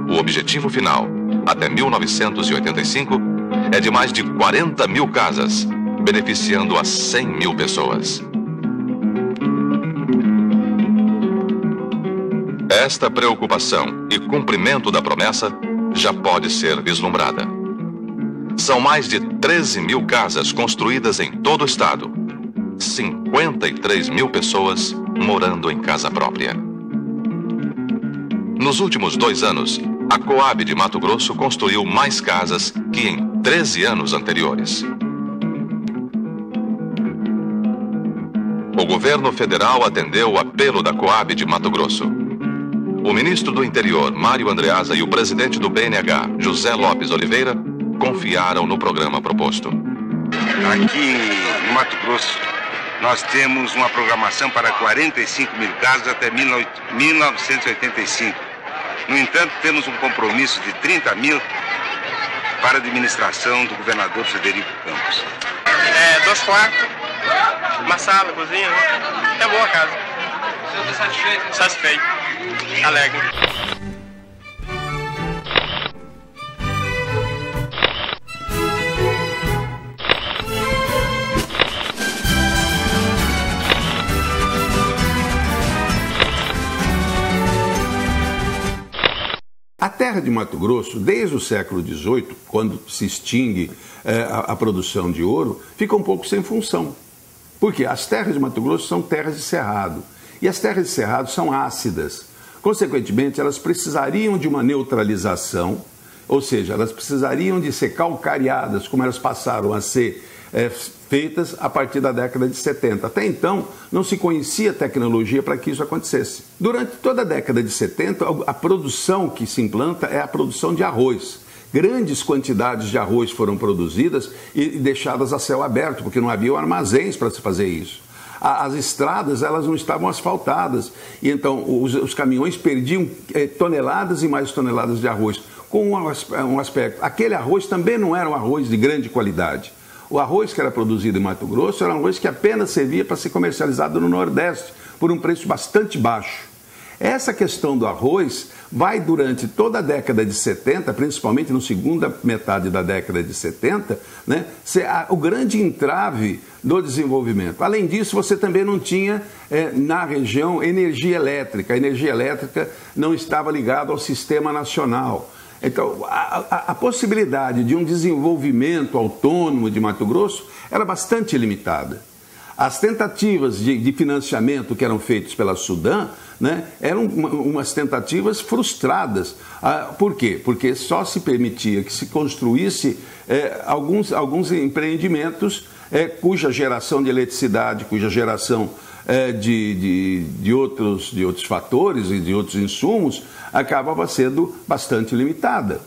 O objetivo final, até 1985, é de mais de 40 mil casas, beneficiando a 100 mil pessoas. Esta preocupação e cumprimento da promessa já pode ser vislumbrada. São mais de 13 mil casas construídas em todo o estado, 53 mil pessoas morando em casa própria. Nos últimos 2 anos, a Coab de Mato Grosso construiu mais casas que em 13 anos anteriores. O governo federal atendeu o apelo da Coab de Mato Grosso. O ministro do Interior, Mário Andreasa, e o presidente do BNH, José Lopes Oliveira, confiaram no programa proposto. Aqui no Mato Grosso, nós temos uma programação para 45 mil casas até 1985. No entanto, temos um compromisso de 30 mil para a administração do governador Frederico Campos. 2 quartos, uma sala, cozinha, é boa a casa. O senhor está satisfeito? Satisfeito, alegre. A terra de Mato Grosso, desde o século XVIII, quando se extingue a produção de ouro, fica um pouco sem função. Porque as terras de Mato Grosso são terras de cerrado. E as terras de cerrado são ácidas. Consequentemente, elas precisariam de uma neutralização, ou seja, elas precisariam de ser calcareadas, como elas passaram a ser feitas a partir da década de 70. Até então, não se conhecia tecnologia para que isso acontecesse. Durante toda a década de 70, a produção que se implanta é a produção de arroz. Grandes quantidades de arroz foram produzidas e deixadas a céu aberto, porque não havia armazéns para se fazer isso. As estradas, elas não estavam asfaltadas, e então os caminhões perdiam toneladas e mais toneladas de arroz, com um aspecto. Aquele arroz também não era um arroz de grande qualidade. O arroz que era produzido em Mato Grosso era um arroz que apenas servia para ser comercializado no Nordeste, por um preço bastante baixo. Essa questão do arroz vai durante toda a década de 70, principalmente na segunda metade da década de 70, né, ser o grande entrave do desenvolvimento. Além disso, você também não tinha na região energia elétrica. A energia elétrica não estava ligada ao sistema nacional. Então, a possibilidade de um desenvolvimento autônomo de Mato Grosso era bastante limitada. As tentativas de financiamento que eram feitas pela Sudam, né, eram umas tentativas frustradas. Por quê? Porque só se permitia que se construísse alguns empreendimentos cuja geração de eletricidade, cuja geração de outros fatores e de outros insumos acabava sendo bastante limitada.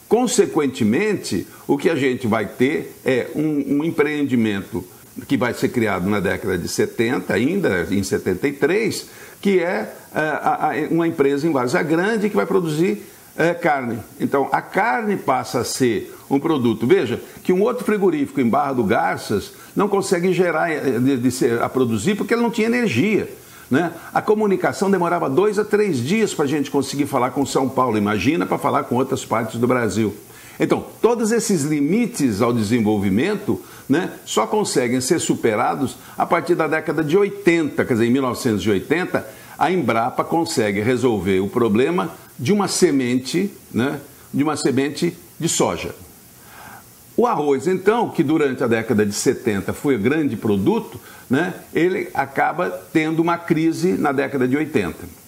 Consequentemente, o que a gente vai ter é um empreendimento que vai ser criado na década de 70, ainda em 73, que é uma empresa em Várzea Grande que vai produzir carne. Então, a carne passa a ser um produto. Veja que um outro frigorífico em Barra do Garças não consegue a produzir porque ele não tinha energia, né? A comunicação demorava 2 a 3 dias para a gente conseguir falar com São Paulo. Imagina para falar com outras partes do Brasil. Então, todos esses limites ao desenvolvimento, né, só conseguem ser superados a partir da década de 80. Quer dizer, em 1980, a Embrapa consegue resolver o problema de uma semente, né, de soja. O arroz, então, que durante a década de 70 foi o grande produto, né, ele acaba tendo uma crise na década de 80.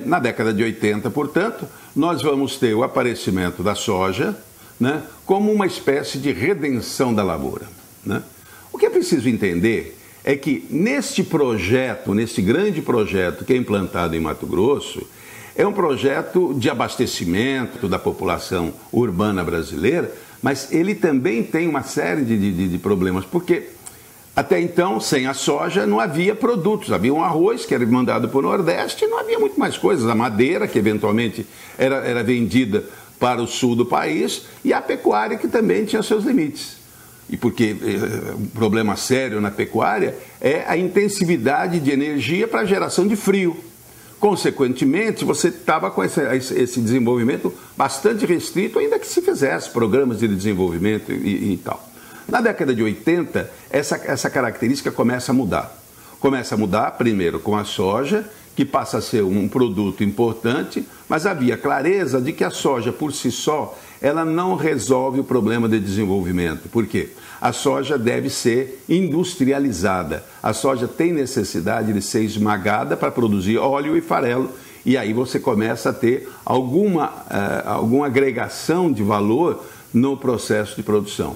Na década de 80, portanto, nós vamos ter o aparecimento da soja, né, como uma espécie de redenção da lavoura, né? O que é preciso entender é que neste grande projeto que é implantado em Mato Grosso, é um projeto de abastecimento da população urbana brasileira, mas ele também tem uma série de problemas, porque Até então, sem a soja, não havia produtos. Havia um arroz, que era mandado para o Nordeste, e não havia muito mais coisas. A madeira, que eventualmente era vendida para o sul do país, e a pecuária, que também tinha seus limites. E porque um problema sério na pecuária é a intensividade de energia para a geração de frio. Consequentemente, você estava com esse desenvolvimento bastante restrito, ainda que se fizesse programas de desenvolvimento e tal. Na década de 80, essa característica começa a mudar. Começa a mudar, primeiro, com a soja, que passa a ser um produto importante, mas havia clareza de que a soja, por si só, ela não resolve o problema de desenvolvimento. Por quê? A soja deve ser industrializada. A soja tem necessidade de ser esmagada para produzir óleo e farelo, e aí você começa a ter alguma agregação de valor no processo de produção.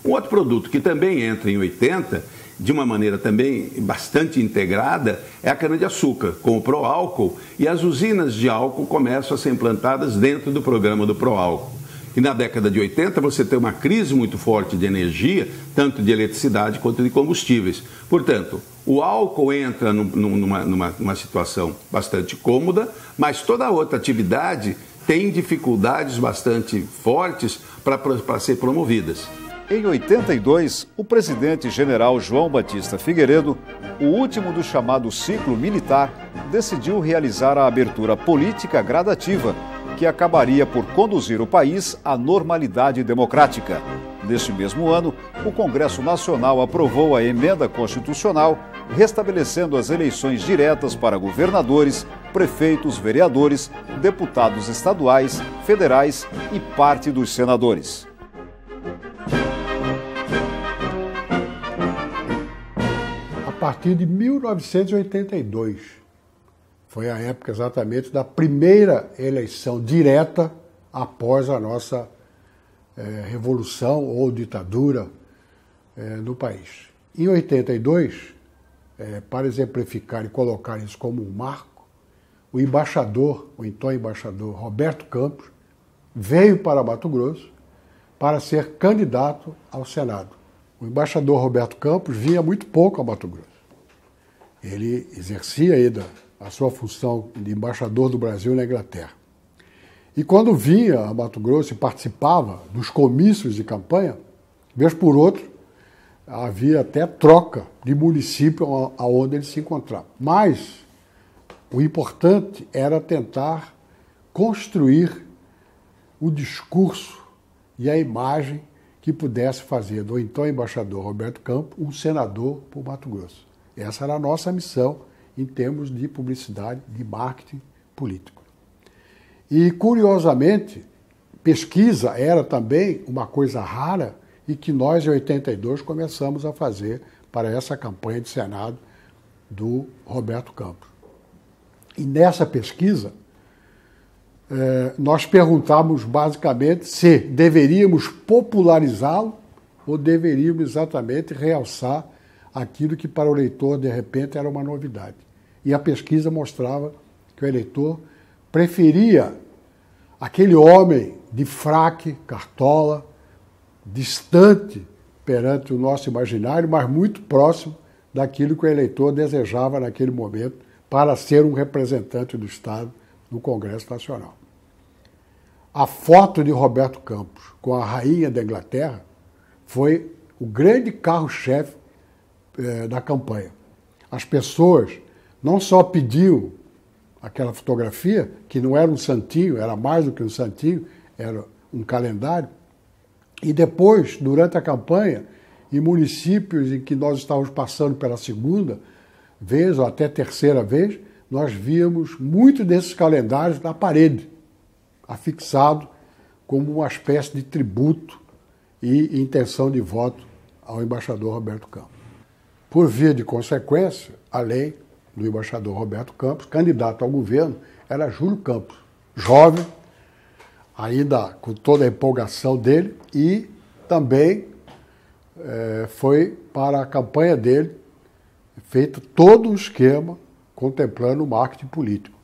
Um outro produto que também entra em 80, de uma maneira também bastante integrada, é a cana-de-açúcar, com o pró-álcool, e as usinas de álcool começam a ser implantadas dentro do programa do pró-álcool. E na década de 80 você tem uma crise muito forte de energia, tanto de eletricidade quanto de combustíveis. Portanto, o álcool entra numa situação bastante cômoda, mas toda a outra atividade tem dificuldades bastante fortes para ser promovidas. Em 82, o presidente general João Batista Figueiredo, o último do chamado ciclo militar, decidiu realizar a abertura política gradativa, que acabaria por conduzir o país à normalidade democrática. Neste mesmo ano, o Congresso Nacional aprovou a emenda constitucional, restabelecendo as eleições diretas para governadores, prefeitos, vereadores, deputados estaduais, federais e parte dos senadores. A partir de 1982, foi a época exatamente da primeira eleição direta após a nossa revolução ou ditadura no país. Em 82, para exemplificar e colocar isso como um marco, o embaixador, o então embaixador Roberto Campos, veio para Mato Grosso para ser candidato ao Senado. O embaixador Roberto Campos vinha muito pouco a Mato Grosso. Ele exercia ainda a sua função de embaixador do Brasil na Inglaterra. E quando vinha a Mato Grosso e participava dos comícios de campanha, vez por outro, havia até troca de município aonde ele se encontrava. Mas o importante era tentar construir o discurso e a imagem que pudesse fazer do então embaixador Roberto Campos um senador por Mato Grosso. Essa era a nossa missão em termos de publicidade, de marketing político. E, curiosamente, pesquisa era também uma coisa rara e que nós, em 82, começamos a fazer para essa campanha de Senado do Roberto Campos. E nessa pesquisa, nós perguntávamos basicamente se deveríamos popularizá-lo ou deveríamos exatamente realçar aquilo que para o eleitor, de repente, era uma novidade. E a pesquisa mostrava que o eleitor preferia aquele homem de fraque, cartola, distante perante o nosso imaginário, mas muito próximo daquilo que o eleitor desejava naquele momento para ser um representante do Estado no Congresso Nacional. A foto de Roberto Campos com a rainha da Inglaterra foi o grande carro-chefe da campanha. As pessoas não só pediam aquela fotografia, que não era um santinho, era mais do que um santinho, era um calendário, e depois, durante a campanha, em municípios em que nós estávamos passando pela segunda vez ou até terceira vez, nós víamos muito desses calendários na parede, afixado como uma espécie de tributo e intenção de voto ao embaixador Roberto Campos. Por via de consequência, além do embaixador Roberto Campos, candidato ao governo, era Júlio Campos, jovem, ainda com toda a empolgação dele, e também foi para a campanha dele feito todo um esquema contemplando o marketing político.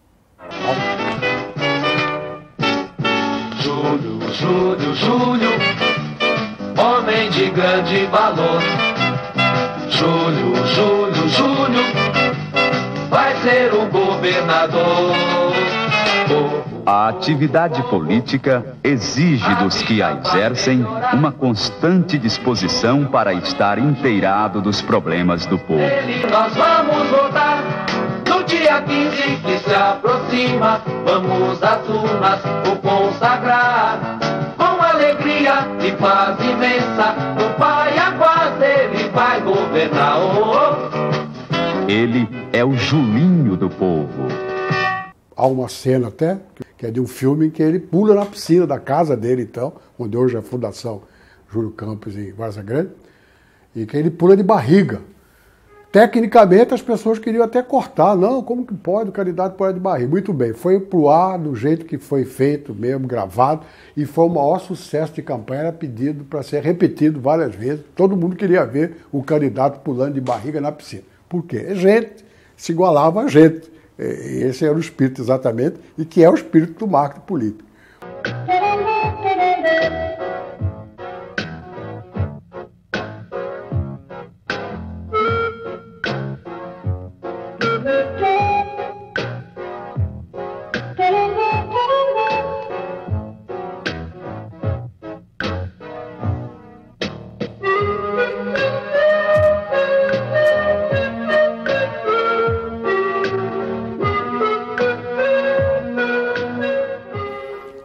Júlio, homem de grande valor. Júlio. o governador. A atividade política exige dos que a exercem uma constante disposição para estar inteirado dos problemas do povo. Nós vamos votar no dia 15 que se aproxima. Vamos às urnas o consagrar com alegria e paz imensa. O Pai a paz, ele vai governar. Ele é o Julinho do povo. Há uma cena até, que é de um filme em que ele pula na piscina da casa dele, então, onde hoje é a Fundação Júlio Campos em Várzea Grande, e que ele pula de barriga. Tecnicamente, as pessoas queriam até cortar. Não, como que pode o candidato pular de barriga? Muito bem, foi pro ar do jeito que foi feito mesmo, gravado, e foi o maior sucesso de campanha, era pedido para ser repetido várias vezes. Todo mundo queria ver o candidato pulando de barriga na piscina. Por quê? Gente se igualava a gente. Esse era o espírito exatamente, e que é o espírito do marketing político.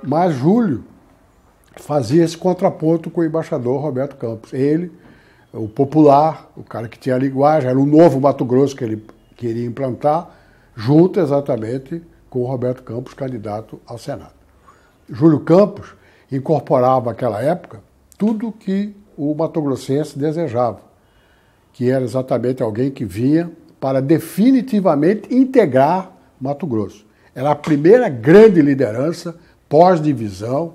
Mas Júlio fazia esse contraponto com o embaixador Roberto Campos. Ele, o popular, o cara que tinha a linguagem, era o novo Mato Grosso que ele queria implantar, junto exatamente com o Roberto Campos, candidato ao Senado. Júlio Campos incorporava naquela época tudo que o mato-grossense desejava, que era exatamente alguém que vinha para definitivamente integrar Mato Grosso. Era a primeira grande liderança pós-divisão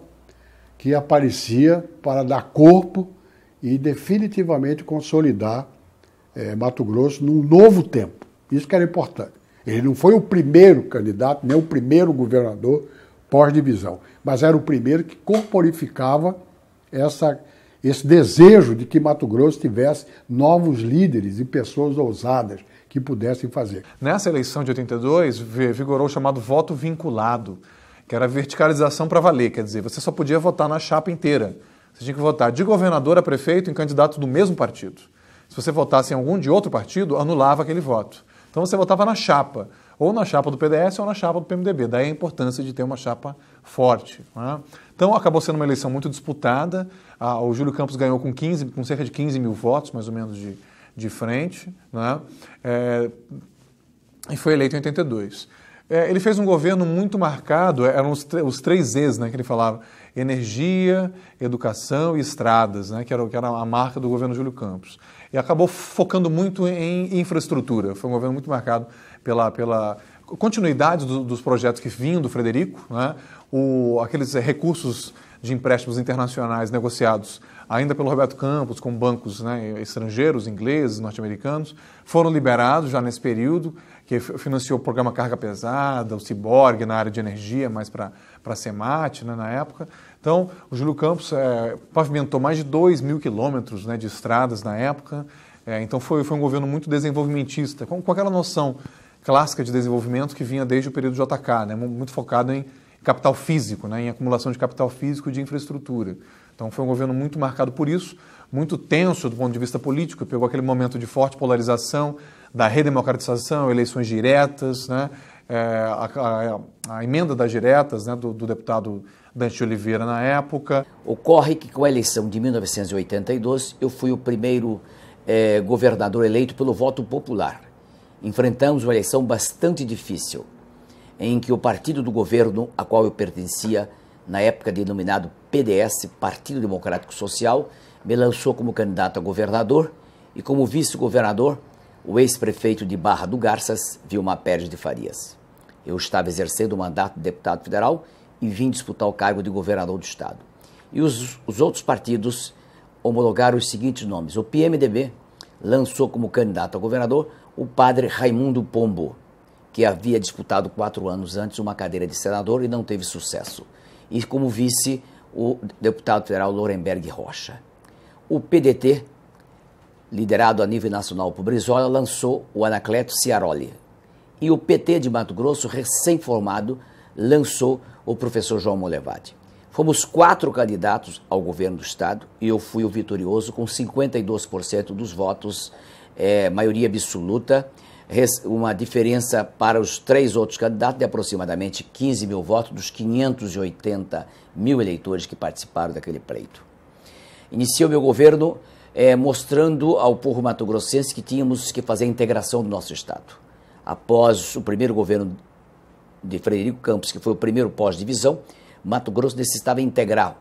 que aparecia para dar corpo e definitivamente consolidar Mato Grosso num novo tempo. Isso que era importante. Ele não foi o primeiro candidato, nem o primeiro governador pós-divisão, mas era o primeiro que corporificava esse desejo de que Mato Grosso tivesse novos líderes e pessoas ousadas que pudessem fazer. Nessa eleição de 82, vigorou o chamado voto vinculado, que era a verticalização para valer, quer dizer, você só podia votar na chapa inteira. Você tinha que votar de governador a prefeito em candidatos do mesmo partido. Se você votasse em algum de outro partido, anulava aquele voto. Então você votava na chapa, ou na chapa do PDS ou na chapa do PMDB. Daí a importância de ter uma chapa forte, né? Então acabou sendo uma eleição muito disputada. O Júlio Campos ganhou com cerca de 15 mil votos, mais ou menos, de frente, né? E foi eleito em 82. Ele fez um governo muito marcado, eram os 3 Es, né, que ele falava: energia, educação e estradas, né, que era a marca do governo Júlio Campos. E acabou focando muito em infraestrutura. Foi um governo muito marcado pela continuidade dos projetos que vinham do Frederico, né, aqueles recursos de empréstimos internacionais negociados ainda pelo Roberto Campos com bancos, né, estrangeiros, ingleses, norte-americanos, foram liberados já nesse período, que financiou o programa Carga Pesada, o Ciborgue na área de energia, mais para a CEMAT, né, na época. Então, o Júlio Campos pavimentou mais de 2.000 quilômetros, né, de estradas na época. Então, foi um governo muito desenvolvimentista, com aquela noção clássica de desenvolvimento que vinha desde o período JK, né, muito focado em capital físico, né, em acumulação de capital físico e de infraestrutura. Então, foi um governo muito marcado por isso, muito tenso do ponto de vista político, pegou aquele momento de forte polarização, da redemocratização, eleições diretas, né, a emenda das diretas, né, do deputado Dante de Oliveira na época. Ocorre que com a eleição de 1982 eu fui o primeiro governador eleito pelo voto popular. Enfrentamos uma eleição bastante difícil, em que o partido do governo a qual eu pertencia, na época denominado PDS, Partido Democrático Social, me lançou como candidato a governador e como vice-governador o ex-prefeito de Barra do Garças, Vilmar Pérez de Farias. Eu estava exercendo o mandato de deputado federal e vim disputar o cargo de governador do estado. E os outros partidos homologaram os seguintes nomes. O PMDB lançou como candidato a governador o padre Raimundo Pombo, que havia disputado 4 anos antes uma cadeira de senador e não teve sucesso. E como vice, o deputado federal Lorenberg Rocha. O PDT, liderado a nível nacional por Brizola, lançou o Anacleto Ciaroli. E o PT de Mato Grosso, recém-formado, lançou o professor João Molevade. Fomos 4 candidatos ao governo do estado e eu fui o vitorioso com 52% dos votos, maioria absoluta, uma diferença para os 3 outros candidatos de aproximadamente 15 mil votos dos 580 mil eleitores que participaram daquele pleito. Iniciei o meu governo mostrando ao povo mato-grossense que tínhamos que fazer a integração do nosso estado. Após o primeiro governo de Frederico Campos, que foi o primeiro pós-divisão, Mato Grosso necessitava integrar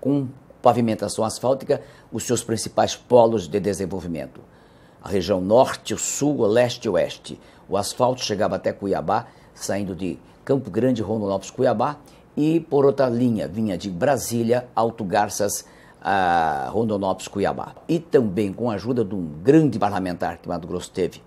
com pavimentação asfáltica os seus principais polos de desenvolvimento. A região norte, o sul, o leste e o oeste. O asfalto chegava até Cuiabá, saindo de Campo Grande, Rondonópolis, Cuiabá, e por outra linha, vinha de Brasília, Alto Garças, Rondonópolis, Cuiabá. E também com a ajuda de um grande parlamentar que Mato Grosso teve,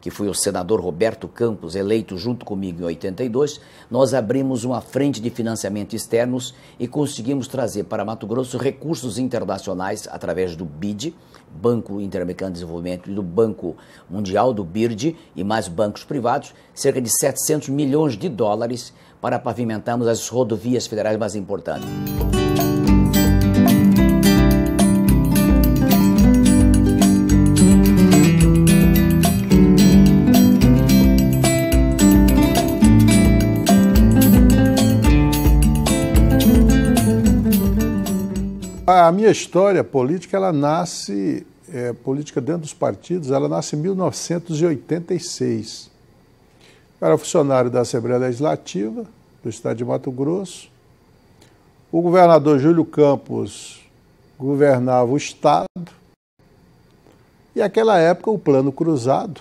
que foi o senador Roberto Campos, eleito junto comigo em 82, nós abrimos uma frente de financiamento externos e conseguimos trazer para Mato Grosso recursos internacionais através do BID, Banco Interamericano de Desenvolvimento, e do Banco Mundial, do BIRD, e mais bancos privados, cerca de 700 milhões de dólares para pavimentarmos as rodovias federais mais importantes. A minha história política, ela nasce, política dentro dos partidos, ela nasce em 1986. Eu era funcionário da Assembleia Legislativa do estado de Mato Grosso. O governador Júlio Campos governava o estado. E naquela época o Plano Cruzado,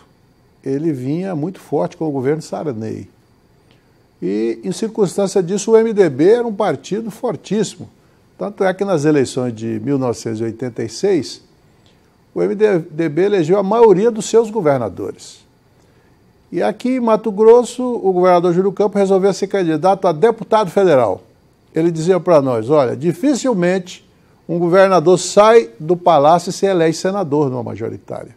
ele vinha muito forte com o governo Sarney. E, em circunstância disso, o MDB era um partido fortíssimo. Tanto é que nas eleições de 1986, o MDB elegeu a maioria dos seus governadores. E aqui em Mato Grosso, o governador Júlio Campos resolveu ser candidato a deputado federal. Ele dizia para nós, olha, dificilmente um governador sai do palácio e se elege senador numa majoritária.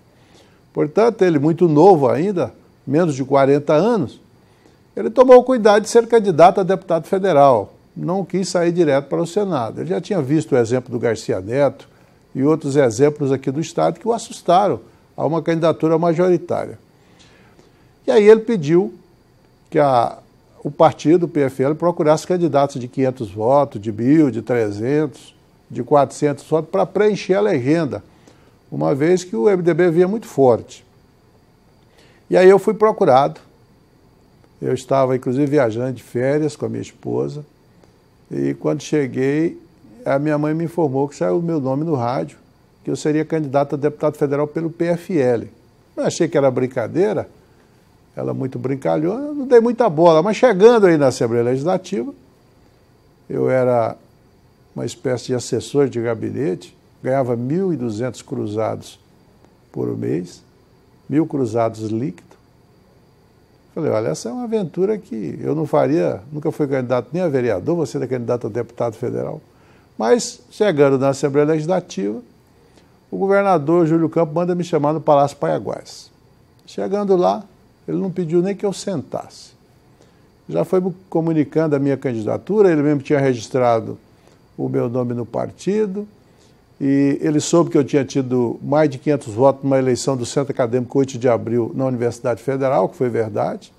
Portanto, ele muito novo ainda, menos de 40 anos, ele tomou o cuidado de ser candidato a deputado federal. Não quis sair direto para o Senado. Ele já tinha visto o exemplo do Garcia Neto e outros exemplos aqui do estado que o assustaram a uma candidatura majoritária. E aí ele pediu que o partido, o PFL, procurasse candidatos de 500 votos, de 1.000, de 300, de 400 votos, para preencher a legenda, uma vez que o MDB vinha muito forte. E aí eu fui procurado. Eu estava, inclusive, viajando de férias com a minha esposa. E quando cheguei, a minha mãe me informou que saiu o meu nome no rádio, que eu seria candidato a deputado federal pelo PFL. Eu achei que era brincadeira, ela muito brincalhona, não dei muita bola. Mas chegando aí na Assembleia Legislativa, eu era uma espécie de assessor de gabinete, ganhava 1.200 cruzados por mês, 1.000 cruzados líquidos. Falei, olha, essa é uma aventura que eu não faria, nunca fui candidato nem a vereador, vou ser candidato a deputado federal. Mas, chegando na Assembleia Legislativa, o governador Júlio Campos manda me chamar no Palácio Paiaguás. Chegando lá, ele não pediu nem que eu sentasse. Já foi me comunicando a minha candidatura, ele mesmo tinha registrado o meu nome no partido, e ele soube que eu tinha tido mais de 500 votos numa eleição do Centro Acadêmico 8 de abril na Universidade Federal, que foi verdade,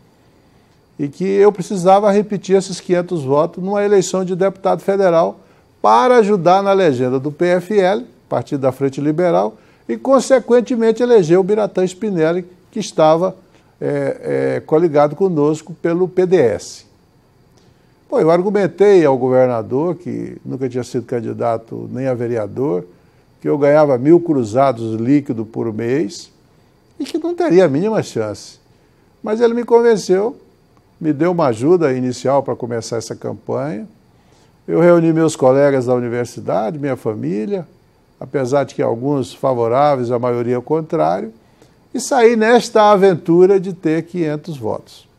e que eu precisava repetir esses 500 votos numa eleição de deputado federal para ajudar na legenda do PFL, Partido da Frente Liberal, e, consequentemente, eleger o Biratã Spinelli, que estava coligado conosco pelo PDS. Bom, eu argumentei ao governador, que nunca tinha sido candidato nem a vereador, que eu ganhava 1.000 cruzados líquidos por mês e que não teria a mínima chance. Mas ele me convenceu, me deu uma ajuda inicial para começar essa campanha. Eu reuni meus colegas da universidade, minha família, apesar de que alguns favoráveis, a maioria ao contrário, e saí nesta aventura de ter 500 votos.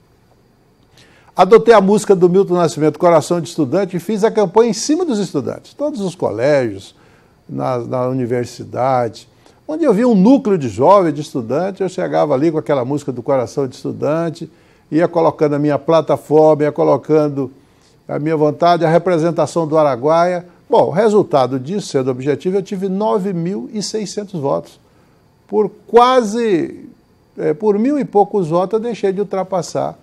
Adotei a música do Milton Nascimento, Coração de Estudante, e fiz a campanha em cima dos estudantes, todos os colégios, na universidade, onde eu via um núcleo de jovens, de estudantes, eu chegava ali com aquela música do Coração de Estudante, ia colocando a minha plataforma, ia colocando a minha vontade, a representação do Araguaia. Bom, o resultado disso, sendo objetivo, eu tive 9.600 votos. Por 1.000 e poucos votos, eu deixei de ultrapassar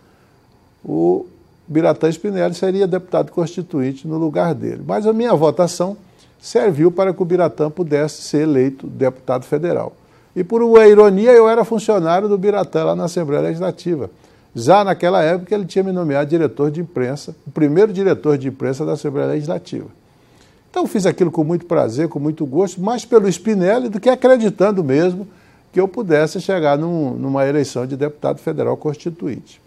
o Biratã Spinelli, seria deputado constituinte no lugar dele. Mas a minha votação serviu para que o Biratã pudesse ser eleito deputado federal. E por uma ironia, eu era funcionário do Biratã lá na Assembleia Legislativa. Já naquela época, ele tinha me nomeado diretor de imprensa, o primeiro diretor de imprensa da Assembleia Legislativa. Então, fiz aquilo com muito prazer, com muito gosto, mais pelo Spinelli do que acreditando mesmo que eu pudesse chegar numa eleição de deputado federal constituinte.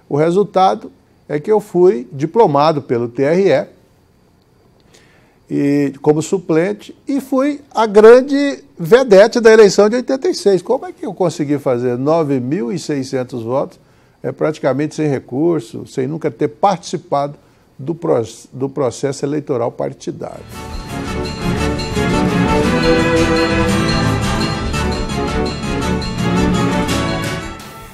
O resultado é que eu fui diplomado pelo TRE e, como suplente, e fui a grande vedete da eleição de 86. Como é que eu consegui fazer 9.600 votos, praticamente sem recurso, sem nunca ter participado do processo eleitoral partidário?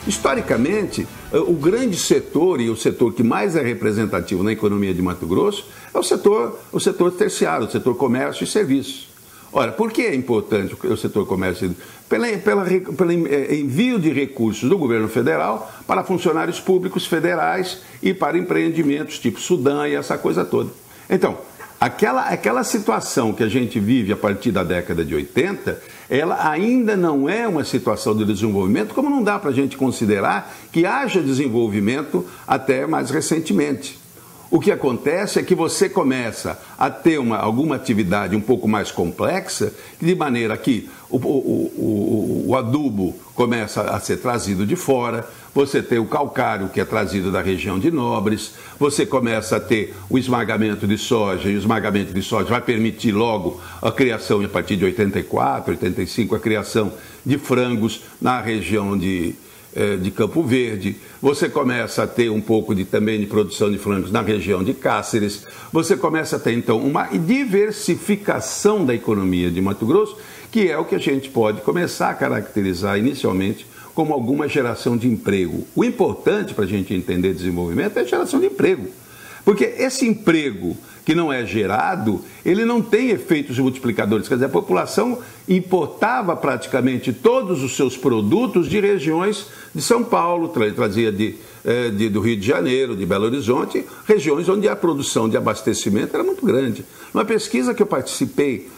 Historicamente, o grande setor e o setor que mais é representativo na economia de Mato Grosso é o setor terciário, o setor comércio e serviços. Ora, por que é importante o setor comércio e serviços? Pelo envio de recursos do governo federal para funcionários públicos federais e para empreendimentos tipo Sudã e essa coisa toda. Então, aquela situação que a gente vive a partir da década de 80, ela ainda não é uma situação de desenvolvimento, como não dá para a gente considerar que haja desenvolvimento até mais recentemente. O que acontece é que você começa a ter alguma atividade um pouco mais complexa, de maneira que o adubo começa a ser trazido de fora, você tem o calcário que é trazido da região de Nobres, você começa a ter o esmagamento de soja, e o esmagamento de soja vai permitir logo a criação, a partir de 84, 85, a criação de frangos na região de Campo Verde, você começa a ter um pouco também de produção de frangos na região de Cáceres, você começa a ter então uma diversificação da economia de Mato Grosso, que é o que a gente pode começar a caracterizar inicialmente como alguma geração de emprego. O importante para a gente entender desenvolvimento é a geração de emprego, porque esse emprego que não é gerado, ele não tem efeitos multiplicadores. Quer dizer, a população importava praticamente todos os seus produtos de regiões de São Paulo, trazia do Rio de Janeiro, de Belo Horizonte, regiões onde a produção de abastecimento era muito grande. Numa pesquisa que eu participei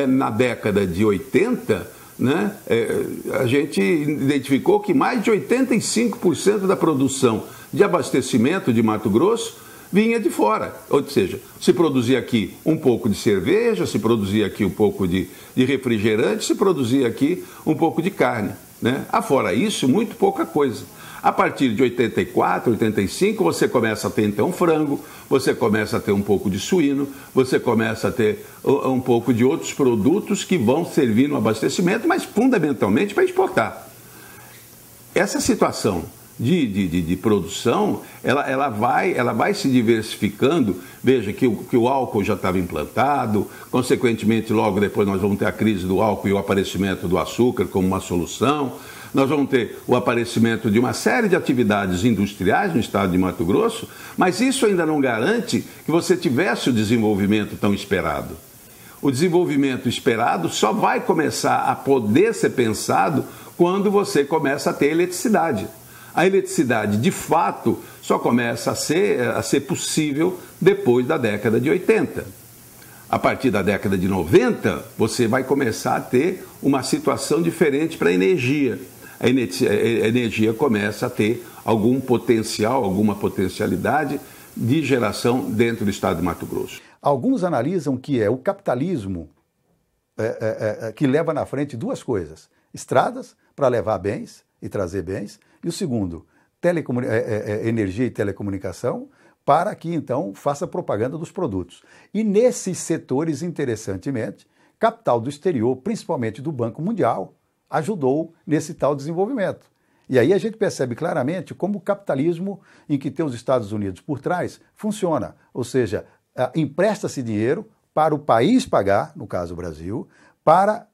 na década de 80, né, a gente identificou que mais de 85% da produção de abastecimento de Mato Grosso vinha de fora, ou seja, se produzia aqui um pouco de cerveja, se produzia aqui um pouco de refrigerante, se produzia aqui um pouco de carne, né? Afora isso, muito pouca coisa. A partir de 84, 85, você começa a ter então frango, você começa a ter um pouco de suíno, você começa a ter um pouco de outros produtos que vão servir no abastecimento, mas fundamentalmente para exportar. Essa situação de produção, ela vai se diversificando. Veja que o álcool já estava implantado, consequentemente logo depois nós vamos ter a crise do álcool e o aparecimento do açúcar como uma solução, nós vamos ter o aparecimento de uma série de atividades industriais no estado de Mato Grosso, mas isso ainda não garante que você tivesse o desenvolvimento tão esperado. O desenvolvimento esperado só vai começar a poder ser pensado quando você começa a ter eletricidade. A eletricidade, de fato, só começa a ser possível depois da década de 80. A partir da década de 90, você vai começar a ter uma situação diferente para a energia. A energia começa a ter algum potencial, alguma potencialidade de geração dentro do estado de Mato Grosso. Alguns analisam que é o capitalismo que leva na frente duas coisas: estradas para levar bens e trazer bens, e o segundo, energia e telecomunicação, para que então faça propaganda dos produtos. E nesses setores, interessantemente, capital do exterior, principalmente do Banco Mundial, ajudou nesse tal desenvolvimento. E aí a gente percebe claramente como o capitalismo, em que tem os Estados Unidos por trás, funciona. Ou seja, empresta-se dinheiro para o país pagar, no caso o Brasil, para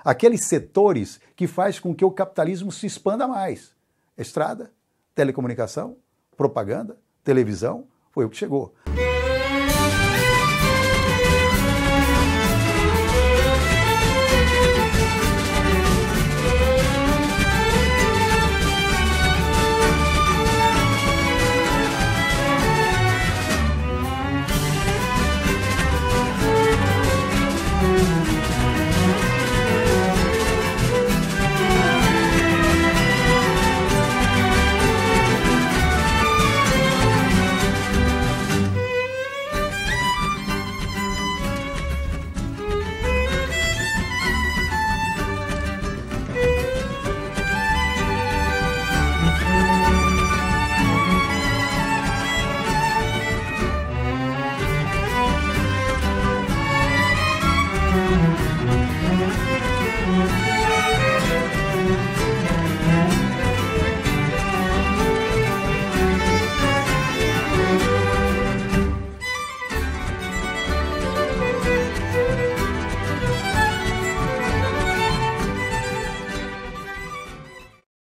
aqueles setores que faz com que o capitalismo se expanda mais. Estrada, telecomunicação, propaganda, televisão, foi o que chegou.